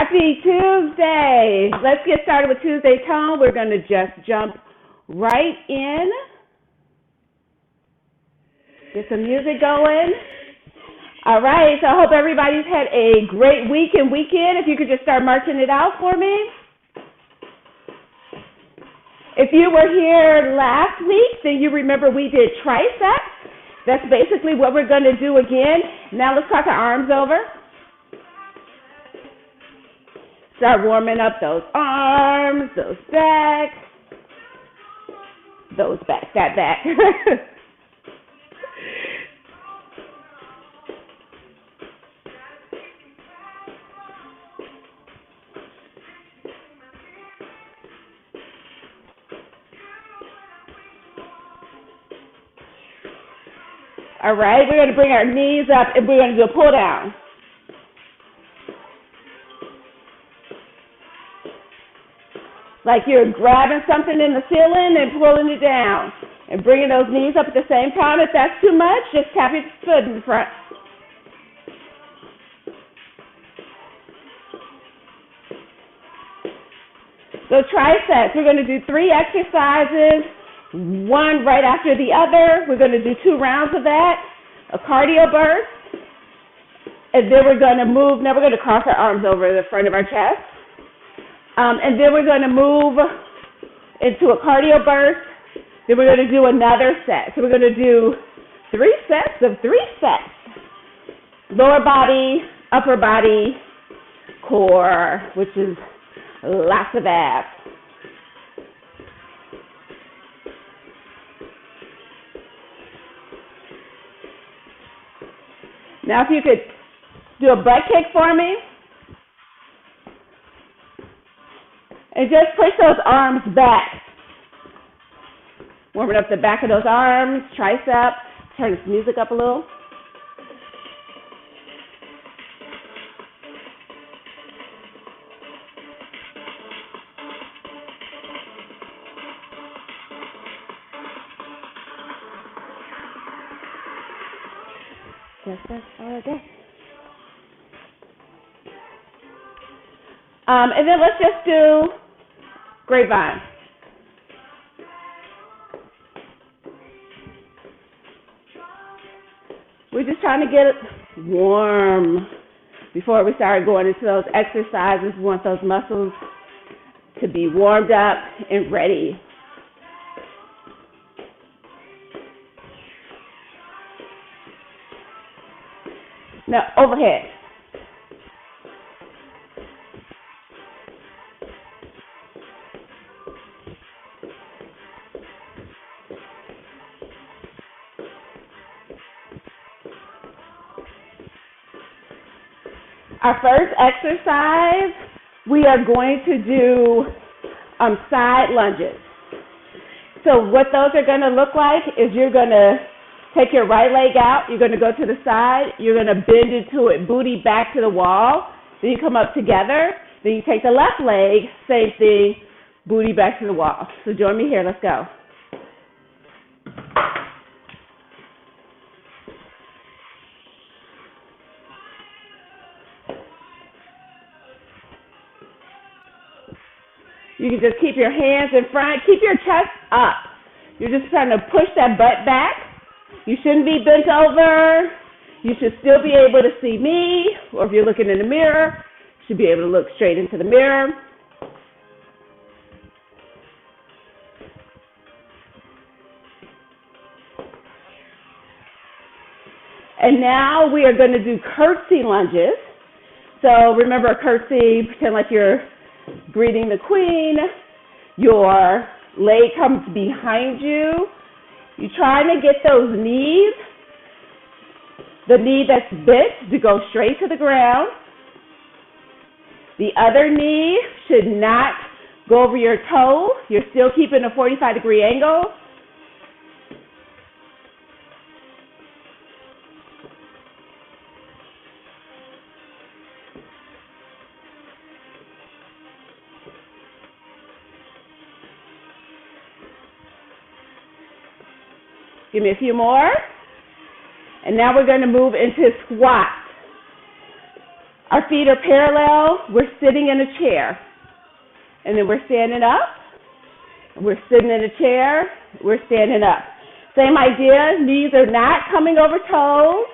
Happy Tuesday. Let's get started with Tuesday Tone. We're going to just jump right in. Get some music going. All right, so I hope everybody's had a great week and weekend. If you could just start marching it out for me. If you were here last week, then you remember we did triceps. That's basically what we're going to do again. Now let's cross our arms over. Start warming up those arms, those back, that back. All right, we're going to bring our knees up and we're going to do a pull down. Like you're grabbing something in the ceiling and pulling it down and bringing those knees up at the same time. If that's too much, just tap your foot in front. So triceps, we're going to do 3 exercises, one right after the other. We're going to do 2 rounds of that, a cardio burst, and then we're going to move. Now we're going to cross our arms over the front of our chest. And then we're going to move into a cardio burst. Then we're going to do another set. So we're going to do 3 sets of 3 sets. Lower body, upper body, core, which is lots of abs. Now if you could do a butt kick for me. And just push those arms back. Warming up the back of those arms, tricep. Turn this music up a little. Just all day. And then let's just do grapevine. We're just trying to get it warm before we start going into those exercises. We want those muscles to be warmed up and ready. Now, overhead. Our first exercise, we are going to do side lunges. So what those are going to look like is you're going to take your right leg out, you're going to go to the side, you're going to bend into it, booty back to the wall, then you come up together, then you take the left leg, same thing, booty back to the wall. So join me here, let's go. You can just keep your hands in front. Keep your chest up. You're just trying to push that butt back. You shouldn't be bent over. You should still be able to see me, or if you're looking in the mirror, you should be able to look straight into the mirror. And now we are going to do curtsy lunges. So remember a curtsy, pretend like you're greeting the queen. Your leg comes behind you. You're trying to get those knees, the knee that's bent, to go straight to the ground. The other knee should not go over your toe. You're still keeping a 45-degree angle. Give me a few more. And now we're going to move into squat. Our feet are parallel. We're sitting in a chair. And then we're standing up. We're sitting in a chair. We're standing up. Same idea. Knees are not coming over toes.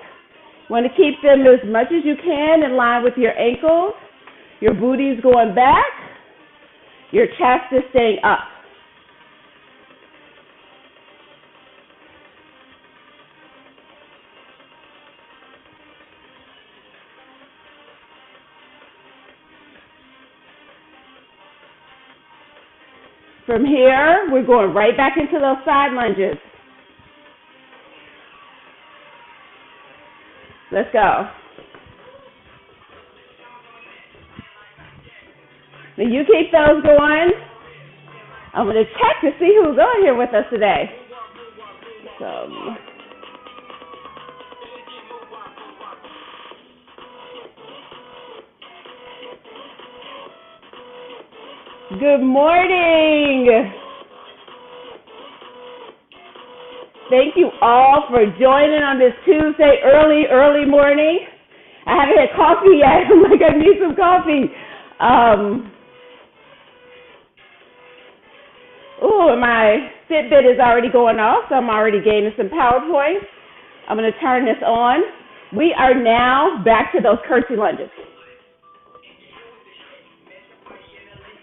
Want to keep them as much as you can in line with your ankles. Your booty's going back. Your chest is staying up. From here, we're going right back into those side lunges. Let's go. Now you keep those going. I'm going to check to see who's on here with us today. Good morning. Thank you all for joining on this Tuesday early morning. I haven't had coffee yet. I'm like, I need some coffee. My Fitbit is already going off, so I'm already gaining some power points. I'm going to turn this on. We are now back to those curtsy lunges.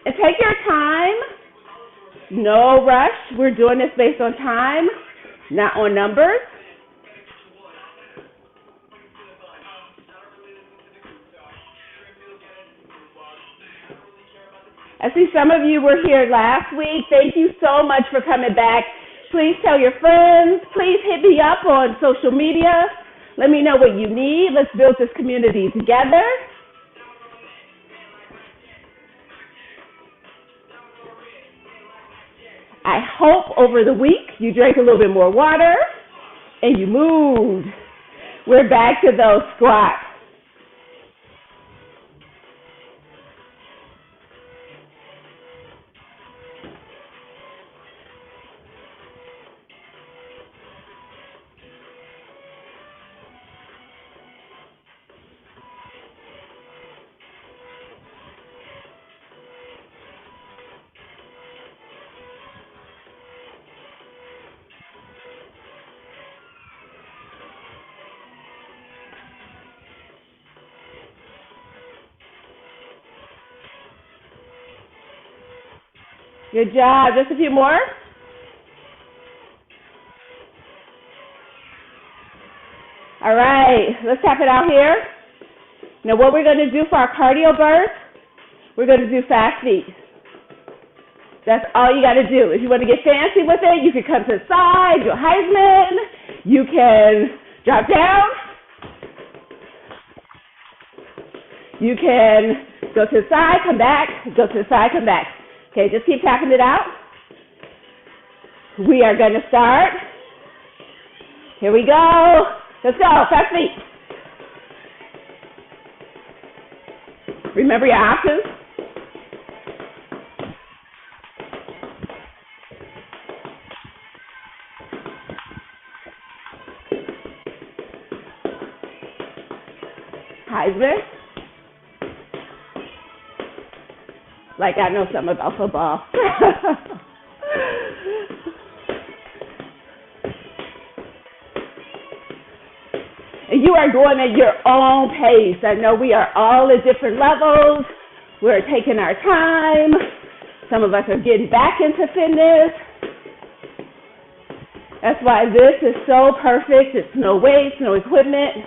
And take your time. No rush. We're doing this based on time, not on numbers. I see some of you were here last week. Thank you so much for coming back. Please tell your friends. Please hit me up on social media. Let me know what you need. Let's build this community together. I hope over the week you drank a little bit more water and you moved. We're back to those squats. Good job. Just a few more. All right. Let's tap it out here. Now what we're going to do for our cardio burst, we're going to do fast feet. That's all you got to do. If you want to get fancy with it, you can come to the side, do a Heisman. You can drop down. You can go to the side, come back, go to the side, come back. Okay, just keep tapping it out. We are going to start. Here we go. Let's go. Fast feet. Remember your options. Heisman. Like I know something about football. And you are going at your own pace. I know we are all at different levels. We're taking our time. Some of us are getting back into fitness. That's why this is so perfect. It's no weights, no equipment.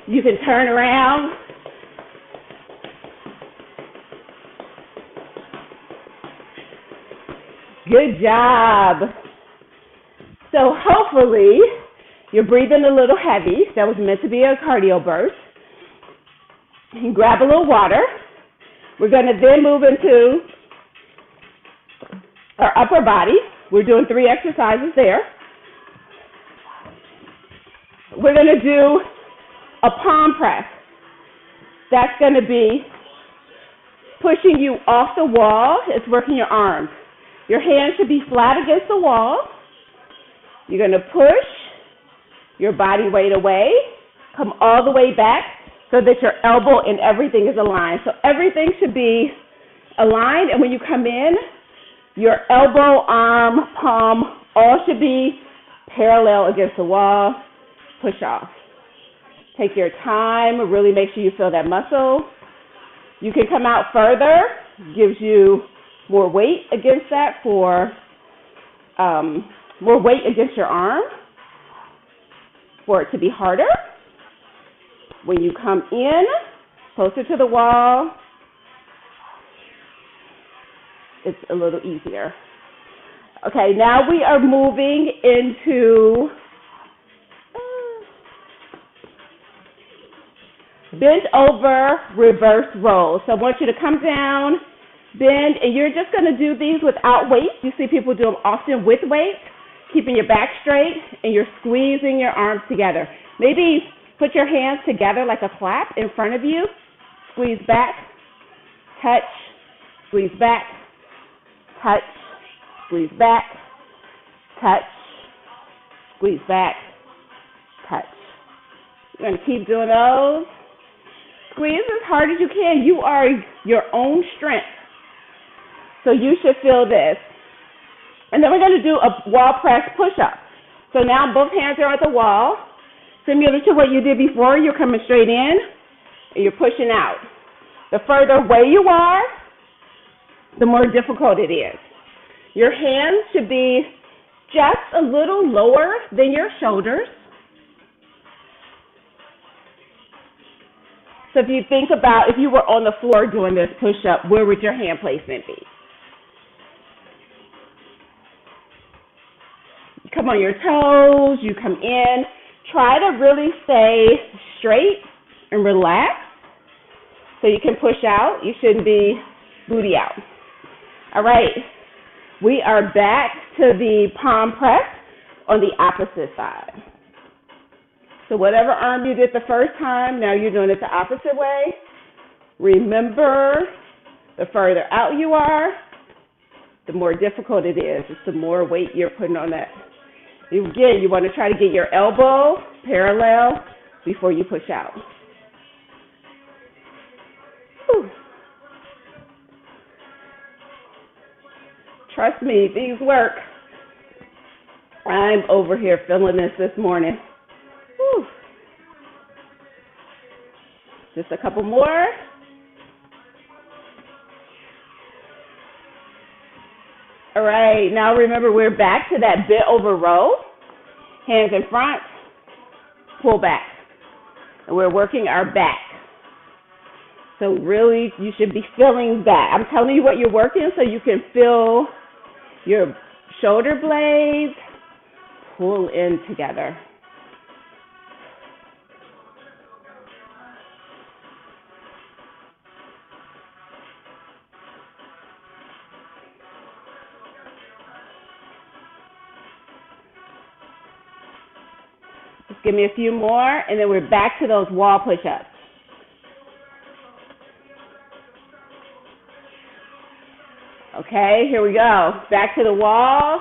You can turn around. Good job. So hopefully you're breathing a little heavy. That was meant to be a cardio burst. You can grab a little water. We're going to then move into our upper body. We're doing 3 exercises there. We're going to do a palm press. That's going to be pushing you off the wall. It's working your arms. Your hands should be flat against the wall. You're going to push your body weight away, come all the way back so that your elbow and everything is aligned. So everything should be aligned, and when you come in, your elbow, arm, palm, all should be parallel against the wall. Push off. Take your time. Really make sure you feel that muscle. You can come out further. Gives you more weight against that for more weight against your arm for it to be harder. When you come in, closer to the wall, it's a little easier. Okay, now we are moving into bent over reverse roll. So I want you to come down, bend, and you're just going to do these without weight. You see people do them often with weight, keeping your back straight, and you're squeezing your arms together. Maybe put your hands together like a clap in front of you. Squeeze back, touch, squeeze back, touch, squeeze back, touch, squeeze back, touch. You're going to keep doing those. Squeeze as hard as you can. You are your own strength. So you should feel this. And then we're going to do a wall press push-up. So now both hands are at the wall. Similar to what you did before, you're coming straight in and you're pushing out. The further away you are, the more difficult it is. Your hands should be just a little lower than your shoulders. So if you think about if you were on the floor doing this push-up, where would your hand placement be? You come on your toes, you come in. Try to really stay straight and relaxed so you can push out. You shouldn't be booty out. All right, we are back to the palm press on the opposite side. So whatever arm you did the first time, now you're doing it the opposite way. Remember, the further out you are, the more difficult it is. It's the more weight you're putting on that. Again, you want to try to get your elbow parallel before you push out. Whew. Trust me, these work. I'm over here feeling this morning. Whew. Just a couple more. All right, now remember we're back to that bent over row. Hands in front, pull back. And we're working our back. So really, you should be feeling that. I'm telling you what you're working so you can feel your shoulder blades pull in together. Just give me a few more, and then we're back to those wall push-ups. Okay, here we go. Back to the wall.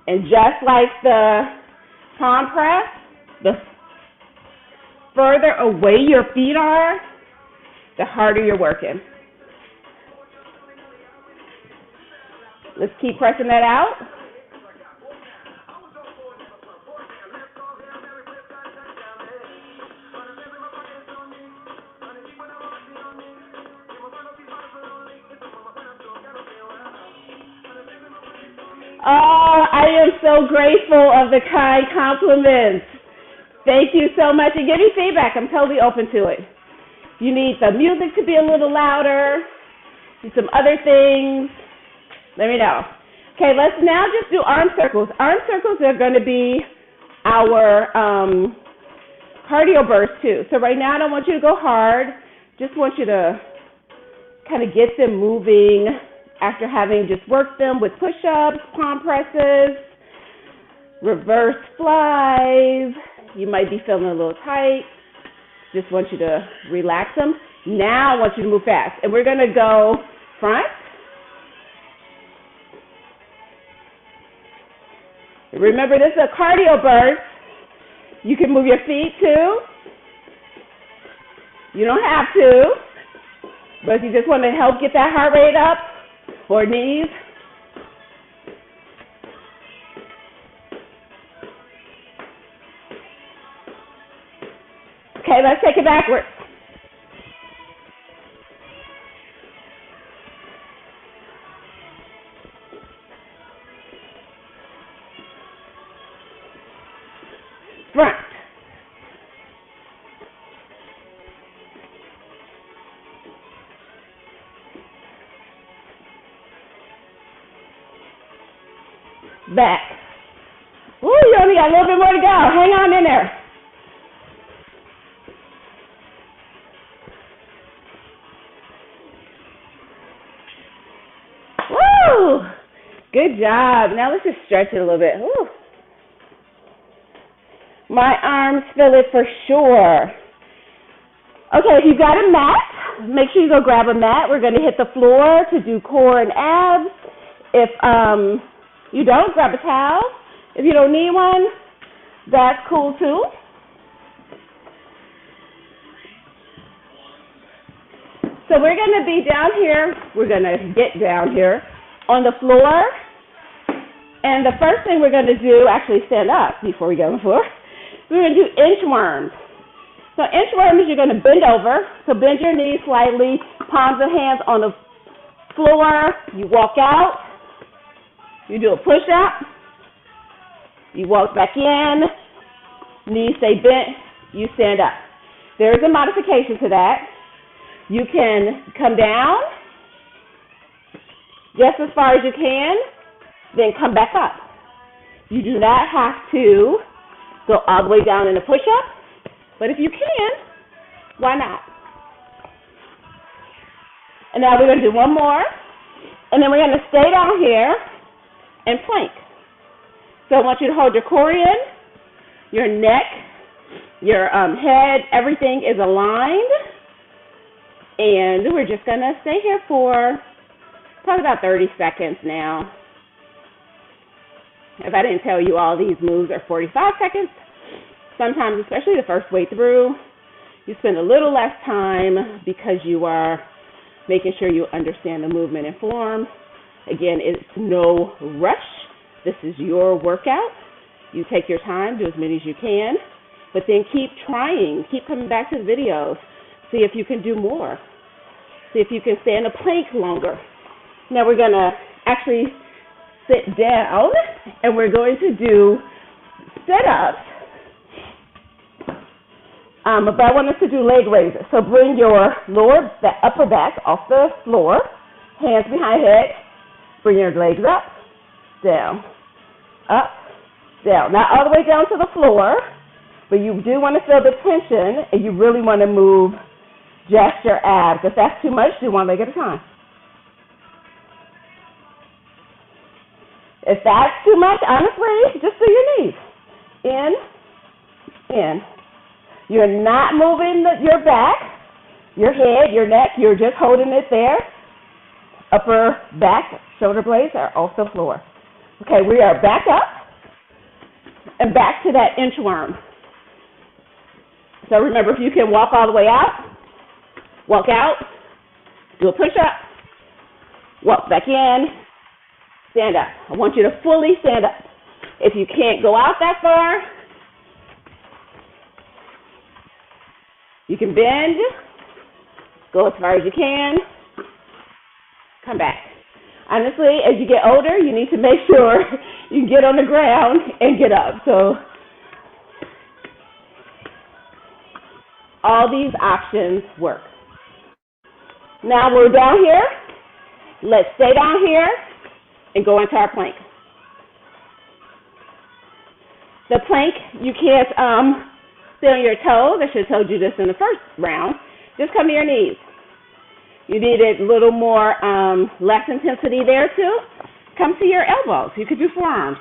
And just like the palm press, the further away your feet are, the harder you're working. Let's keep pressing that out. Oh, I am so grateful of the kind compliments. Thank you so much. And give me feedback. I'm totally open to it. If you need the music to be a little louder, do some other things, let me know. Okay, let's now just do arm circles. Arm circles are going to be our cardio burst too. So right now I don't want you to go hard. Just want you to kind of get them moving after having just worked them with push-ups, palm presses, reverse flies. You might be feeling a little tight. Just want you to relax them. Now I want you to move fast. And we're going to go front, Remember, this is a cardio burst. You can move your feet too. You don't have to, but if you just want to help get that heart rate up, or knees. Okay, let's take it backwards. Front. Back. Ooh, you only got a little bit more to go. Hang on in there. Woo! Good job. Now let's just stretch it a little bit. Ooh. My arms feel it for sure. Okay, if you've got a mat, make sure you go grab a mat. We're going to hit the floor to do core and abs. If you don't, grab a towel. If you don't need one, that's cool too. So we're going to be down here. We're going to get down here on the floor. And the first thing we're going to do, actually stand up before we get on the floor. We're going to do inchworms. So inchworm is you're going to bend over. So bend your knees slightly, palms of hands on the floor. You walk out. You do a push-up. You walk back in. Knees stay bent. You stand up. There is a modification to that. You can come down just as far as you can, then come back up. You do not have to go all the way down in a push-up, but if you can, why not? And now we're going to do one more, and then we're going to stay down here and plank. So I want you to hold your core in, your neck, your head, everything is aligned, and we're just going to stay here for probably about 30 seconds now. If I didn't tell you all these moves are 45 seconds, sometimes, especially the first way through, you spend a little less time because you are making sure you understand the movement and form. Again, it's no rush. This is your workout. You take your time, do as many as you can, but then keep trying. Keep coming back to the videos. See if you can do more. See if you can stay in a plank longer. Now we're going to actually sit down, and we're going to do sit-ups. But I want us to do leg raises. So bring your upper back off the floor, hands behind head. Bring your legs up, down, up, down. Not all the way down to the floor, but you do want to feel the tension, and you really want to move just your abs. If that's too much, do one leg at a time. If that's too much, honestly, just do your knees. In. You're not moving your back, your head, your neck. You're just holding it there. Upper back, shoulder blades are off the floor. Okay, we are back up and back to that inchworm. So remember, if you can walk all the way out, walk out, do a push-up, walk back in, stand up. I want you to fully stand up. If you can't go out that far, you can bend, go as far as you can, come back. Honestly, as you get older, you need to make sure you can get on the ground and get up. So all these options work. Now we're down here. Let's stay down here and go into our plank. The plank, you can't stay on your toes. I should have told you this in the first round. Just come to your knees. You needed a little more, less intensity there too. Come to your elbows. You could do forearms.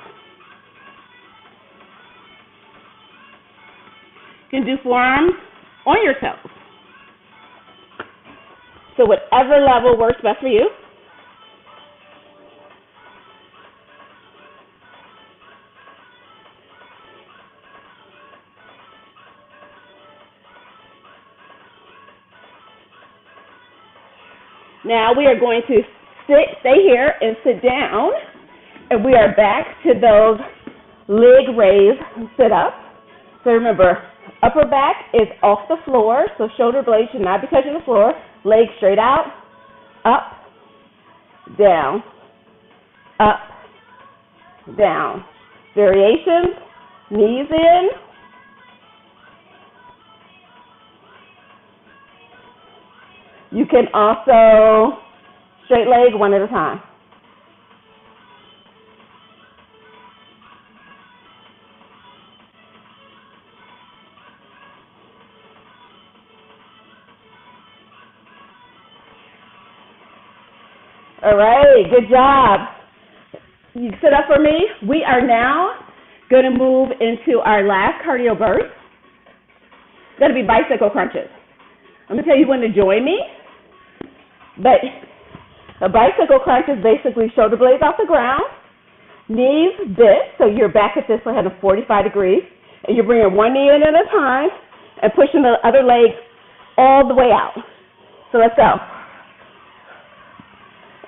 You can do forearms on your toes. So whatever level works best for you. Now we are going to stay here and sit down, and we are back to those leg raise sit-ups. So remember, upper back is off the floor, so shoulder blades should not be touching the floor. Legs straight out, up, down, up, down. Variations, knees in. You can also straight leg one at a time. All right, good job. You sit up for me. We are now going to move into our last cardio burst. It's going to be bicycle crunches. I'm going to tell you when to join me. But a bicycle crunch is basically shoulder blades off the ground, knees bent, so you're back at this at a 45 degrees, and you're bringing one knee in at a time and pushing the other leg all the way out. So let's go.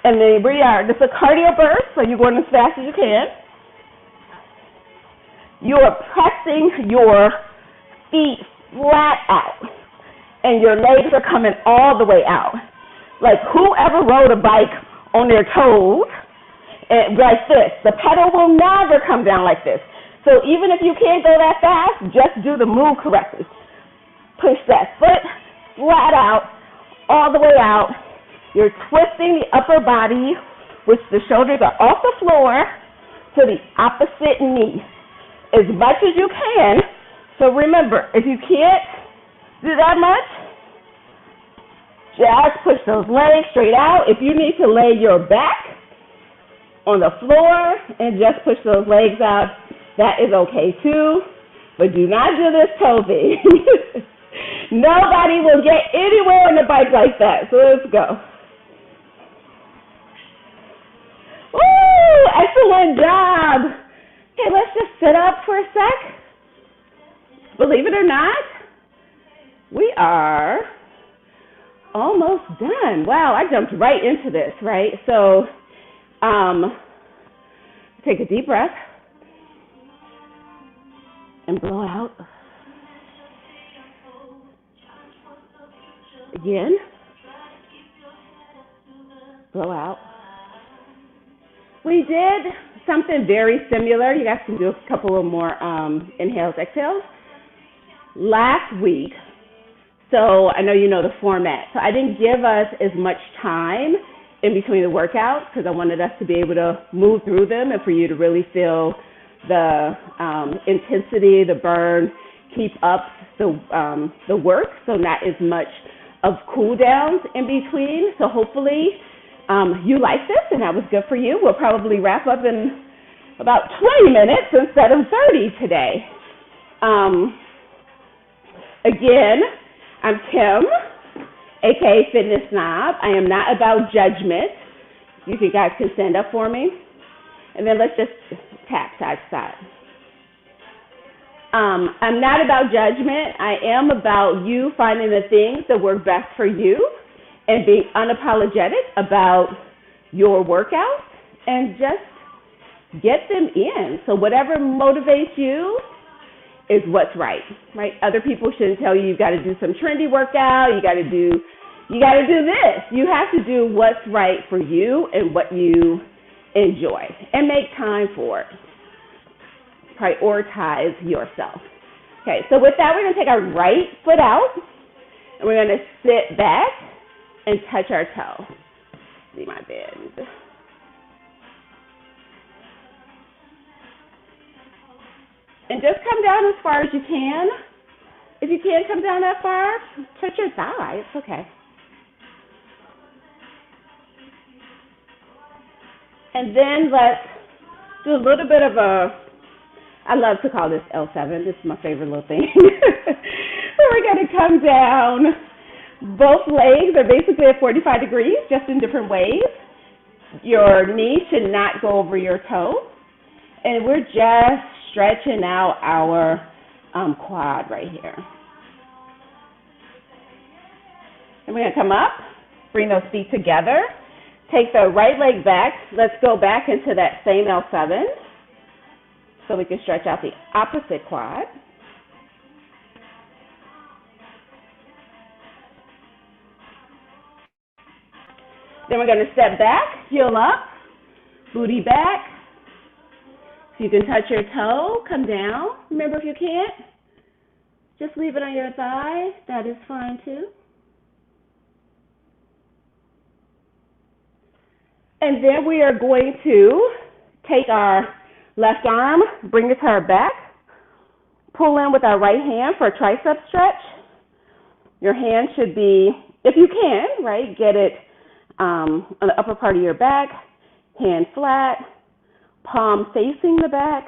And then we are, this is a cardio burst, so you're going as fast as you can. You are pressing your feet flat out, and your legs are coming all the way out. Like whoever rode a bike on their toes, and like this, the pedal will never come down like this. So even if you can't go that fast, just do the move correctly. Push that foot flat out, all the way out. You're twisting the upper body, which the shoulders are off the floor, to the opposite knee as much as you can. So remember, if you can't do that much, just push those legs straight out. If you need to lay your back on the floor and just push those legs out, that is okay too. But do not do this toe thing. Nobody will get anywhere on the bike like that. So let's go. Woo! Excellent job. Okay, let's just sit up for a sec. Believe it or not, we are almost done. Wow, I jumped right into this, right? So take a deep breath and blow out. Again. Blow out. We did something very similar. You guys can do a couple of more inhales, exhales. Last week, so I know you know the format. So I didn't give us as much time in between the workouts because I wanted us to be able to move through them and for you to really feel the intensity, the burn, keep up the work, so not as much of cool downs in between. So hopefully you like this and that was good for you. We'll probably wrap up in about 20 minutes instead of 30 today. Again, I'm Kim, aka Fitness Snob. I am not about judgment. You guys can stand up for me. And then let's just tap side to side. I'm not about judgment. I am about you finding the things that work best for you and being unapologetic about your workouts and just get them in. So whatever motivates you is what's right? Other people shouldn't tell you got to do some trendy workout, you got to do this. You have to do what's right for you and what you enjoy and make time for it. Prioritize yourself. Okay, so with that, we're going to take our right foot out and we're going to sit back and touch our toe. See my bend. And just come down as far as you can. If you can't come down that far, touch your thigh. It's okay. And then let's do a little bit of I love to call this L7. This is my favorite little thing. We're going to come down. Both legs are basically at 45 degrees, just in different ways. Your knee should not go over your toe. And we're just stretching out our quad right here. And we're going to come up, Bring those feet together. Take the right leg back. Let's go back into that same L7 so we can stretch out the opposite quad. Then we're going to step back, heel up, booty back. If you can touch your toe, come down. Remember, if you can't, just leave it on your thigh. That is fine too. And then we are going to take our left arm, bring it to our back, pull in with our right hand for a tricep stretch. Your hand should be, if you can, right, get it on the upper part of your back, hand flat, palm facing the back.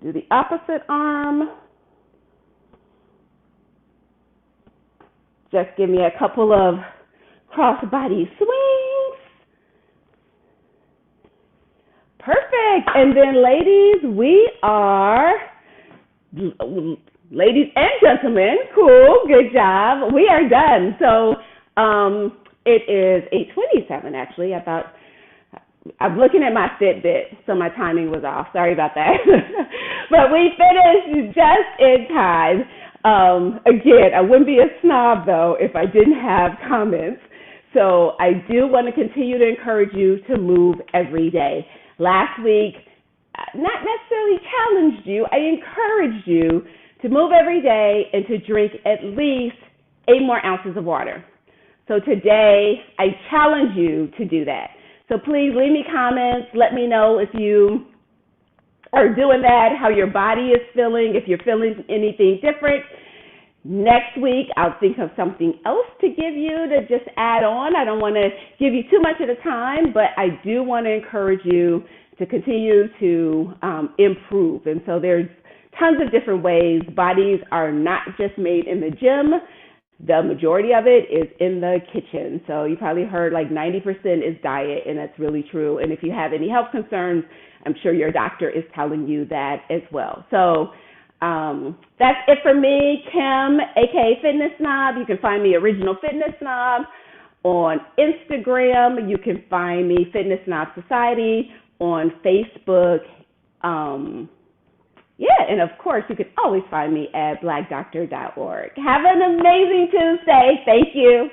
Do the opposite arm. Just give me a couple of cross-body swings. Perfect. And then ladies, we are, ladies and gentlemen, cool, good job. We are done. So it is 8:27 actually. I'm looking at my Fitbit, so my timing was off. Sorry about that. But we finished just in time. Again, I wouldn't be a snob though if I didn't have comments. So I do want to continue to encourage you to move every day. Last week, not necessarily challenged you, I encouraged you to move every day and to drink at least 8 more ounces of water. So today, I challenge you to do that. So please leave me comments. Let me know if you are doing that, how your body is feeling, if you're feeling anything different. Next week, I'll think of something else to give you to just add on. I don't want to give you too much at a time, but I do want to encourage you to continue to improve. And so there's tons of different ways. Bodies are not just made in the gym. The majority of it is in the kitchen. So you probably heard like 90% is diet, and that's really true. And if you have any health concerns, I'm sure your doctor is telling you that as well. So that's it for me, Kim, aka Fitness Snob. You can find me Original Fitness Snob on Instagram. You can find me Fitness Snob Society on Facebook. And of course, you can always find me at blackdoctor.org. Have an amazing Tuesday. Thank you.